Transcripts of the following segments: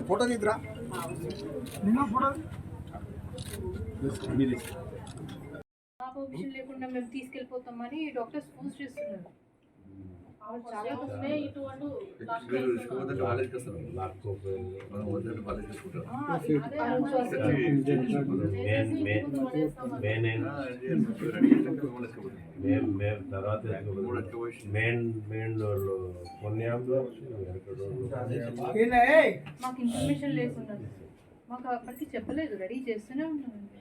Photo తీద్దురా operation లేకుండా మేము తీసుకెళ్ళిపోతామని doctors force చేస్తున్నారు. చాలా కష్టమే. ఇటువంటి మాకు ఇన్ఫర్మేషన్ లేకుండా మాకు అప్పటికి చెప్పలేదు. రెడీ చేస్తూనే ఉన్నామండి.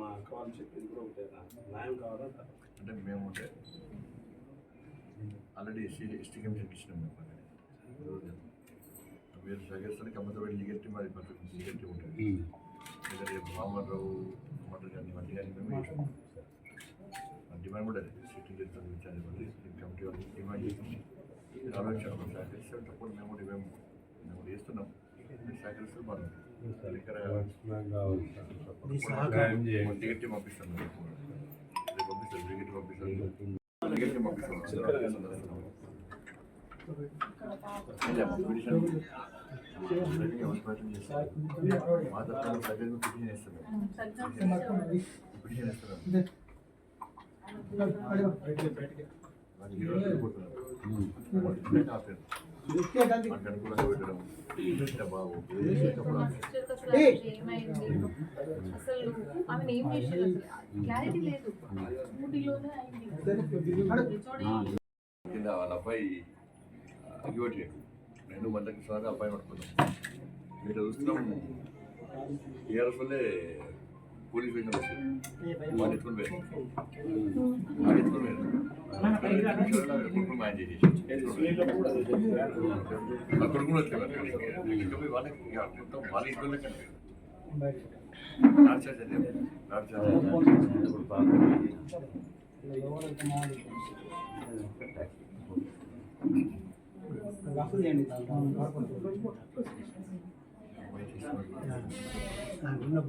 మా అక్క వాళ్ళు చెప్పింది కూడా ఒకటే, న్యాయం కావాలంట. అంటే మేము ఆల్రెడీ ఎస్టీ కమిషన్ ఇచ్చినాం. మీరు సగేస్తానికి అమ్మతో లీగల్టీ మరి పర్ఫెక్ట్ లీగల్టీ ఉంటుంది. ఎందుకంటే రామారావు మటర్ కానీ వడ్డీ కానీ మేము ఇస్తాం. డిమాండ్ కూడా సిట్టింగ్ చేస్తాం. కమిటీ వాళ్ళు డిమాండ్ చేస్తాం. ఆలోచించాము సహకరిస్తాం. తప్పకుండా మేము చేస్తున్నాం. సహకరిస్తే బాగుంటుంది. టికెట్ పంపిస్తాను. అనుకూలంగా పెట్టడం అసలు ఆమె ఏం చేశారు క్లారిటీ లేదు. స్కూటీలోనే కింద వాళ్ళ అబ్బాయి అగ్గిపెట్టాడు. 2 మందికి సార్లు అబ్బాయి పట్టుకున్నాం. మీరు చూస్తున్నాం టీఆర్ఎస్ వల్లే పోలీస్ స్టేషన్ వచ్చారు. వాళ్ళు ఎత్తుకుని పోయారు. మాయం చేసేసి అక్కడ కూడా వచ్చారు. వాళ్ళకి మొత్తం వాళ్ళ ఇబ్బంది కంటే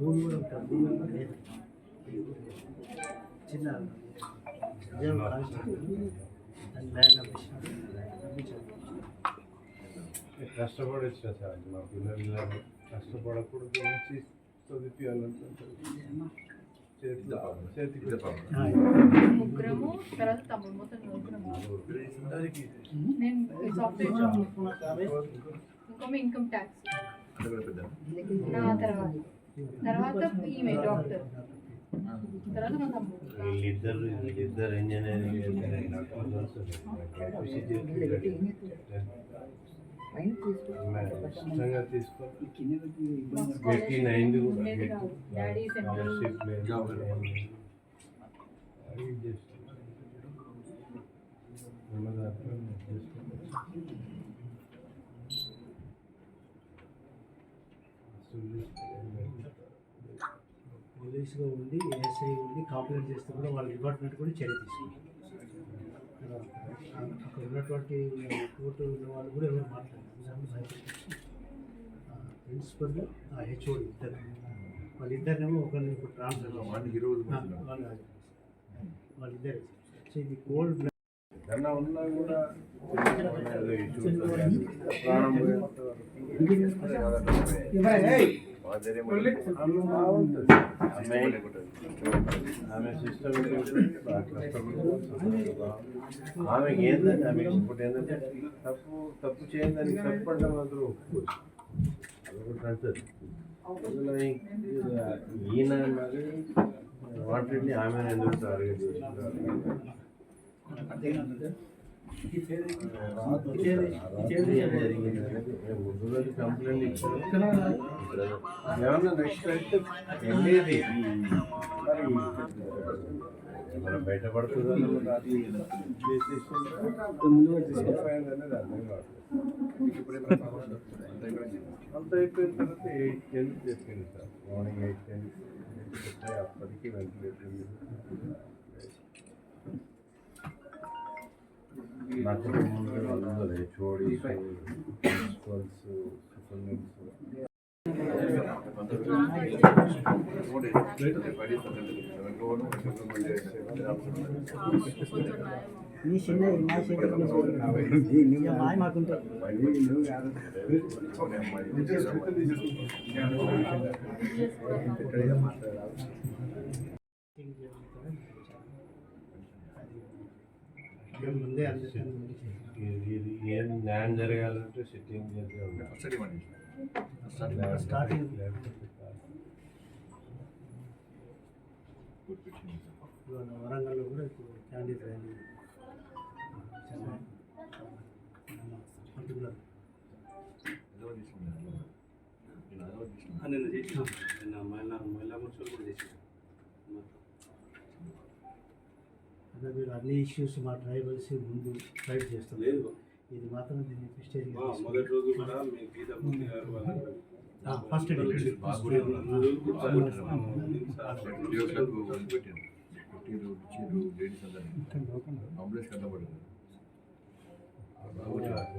భూమి కూడా ఉంటుంది. చిన్న కష్టపడి వచ్చిన సార్ మా పిల్లలు కష్టపడకూడదు నుంచి చదివించాలంటారు. ముగ్గురము, తర్వాత తమ్ముడు, మొత్తం ముగ్గురము. నేను సాఫ్ట్వేర్ జాబ్, ఇంకొక ఇన్కమ్ ట్యాక్స్. తర్వాత ఈమె డాక్టర్, తర్వాత మా తమ్ముడు. వీళ్ళిద్దరు ఇంజనీరింగ్ ఇష్టంగా తీసుకోవాలి. అయింది కూడా డాడీ సెంట్రల్ పోలీసుగా ఉండి ఏఎస్ఐ ఉండి కంప్లైంట్ చేస్తే కూడా వాళ్ళ డిపార్ట్మెంట్ కూడా చర్య తీసుకుంటారు. అక్కడ ఉన్నటువంటి కోర్టు ఉన్న వాళ్ళు కూడా ఎవరు మాట్లాడారు. ప్రిన్సిపల్ హెచ్ఓడి ఇద్దరు, వాళ్ళిద్దరినేమో ఒకరిని ఇప్పుడు ట్రాన్స్ఫర్ వాళ్ళిద్దరు. సో ఇది కోల్డ్ బ్లడ్ కన్నా ఉన్నా కూడా ప్రాణం ఆమె సిస్టమ్ ఆమెకి ఏంటంటే ఆమెకి ఇప్పుడు ఏంటంటే తప్పు చేయందని తప్పడం అందరూ ఒప్పుకోవచ్చు. అదొకటి నచ్చదు. అందులో ఈయన మరి వాటిని ఆమెను ఎందుకు టార్గెట్ చేస్తున్నారు? ముందు రోజు కంప్లైంట్ ఇచ్చారు. ఏమన్నా నెక్స్ట్ అయితే వెళ్ళేది మరి బయటపడుతుందని ముందు తీసుకుపోయిందనేది అర్థం కాదు. అంత అయిపోయిన తర్వాత 8:10 చెప్పింది సార్. మార్నింగ్ 8:10 అప్పటికి వెంటిలేటర్ నాకు హెచ్ఓడి ప్రిన్సిపల్స్ సూపర్నెంట్స్ నీ చిన్న మా చేతిలో మాయ మాకుంటుంది. ముందే ఇది ఏం న్యాయం జరగాలంటే సిట్టింగ్ చేస్తే స్టార్టింగ్ వరంగల్లో కూడా ఇప్పుడు క్యాండిడేట్ ర్యాలీ పర్టికులర్ నిన్న చేసిన నిన్న మహిళా మున్సిపల్ కూడా చేసిన అదే మీరు అన్ని ఇష్యూస్ మా ట్రైబల్స్ ముందు ఫైట్ చేస్తాం. లేదు ఇది మాత్రం దీన్ని ప్రెస్టేజ్ మొదటి రోజు కూడా మీ గీతా మూర్తి గారు ఫస్ట్ డే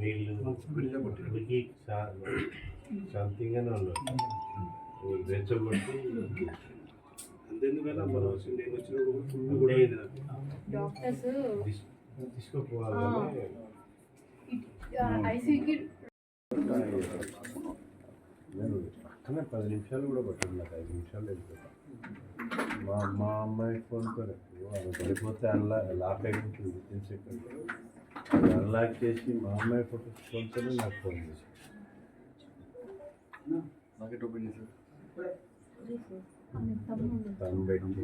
వీళ్ళు సంథింగ్ అని ఉన్నారు రెచ్చగొట్టి అంతెందుకైనా మనం నేను వచ్చినప్పుడు కూడా అయింది నాకు. డాక్టర్స్ తీసుకోపోవాలని ఐసీయూకి నేను పక్కనే 10 నిమిషాలు కూడా పట్టింది, నాకు 5 నిమిషాలు వెళ్ళిపోతాను. మా అమ్మాయి ఫోన్తో ఆమె పడిపోతే లాక్ అయి ఉంటుంది వితిన్ సెకండ్. అది అన్లాక్ చేసి మా అమ్మాయి ఫోన్తోనే నాకు ఫోన్ చేసి తను పెట్టి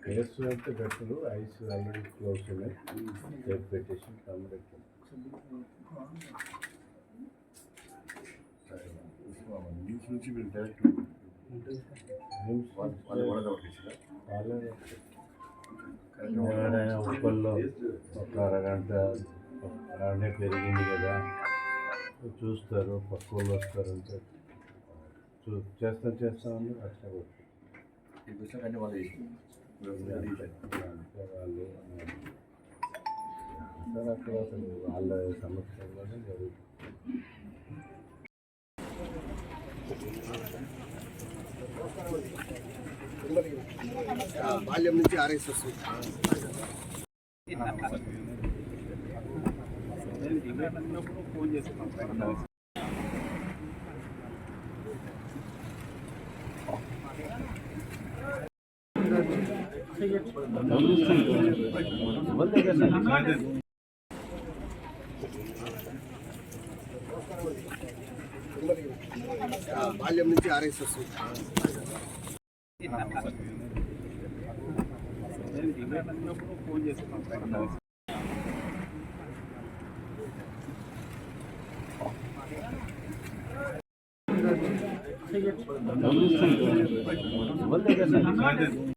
కేసు అయితే పెట్టరు, ఐస్ ఆల్రెడీ క్లోజ్ ఉన్నాయి, టేప్ పెట్టేసి తను పెట్టాను. న్యూస్ నుంచి మీరు డైరెక్ట్ ఉప్పల్లో ఒక అరగంట అలానే పెరిగింది కదా చూస్తారు, పక్క వాళ్ళు వస్తారంటే చేస్తామని కష్టపడుతుంది. ఈ క్వశ్చన్ అన్ని వాళ్ళు అంతే వాళ్ళు అక్కడ అసలు వాళ్ళ సమస్యల్లోనే జరుగుతుంది. బాల్యం నుంచి ఆర్ఎస్ వస్తుంది. ఫోన్ చేస్తున్నాం బాల్యం నుంచి ఆర్ఎస్ వస్తుంది. ఫోన్ చేస్తున్నాం One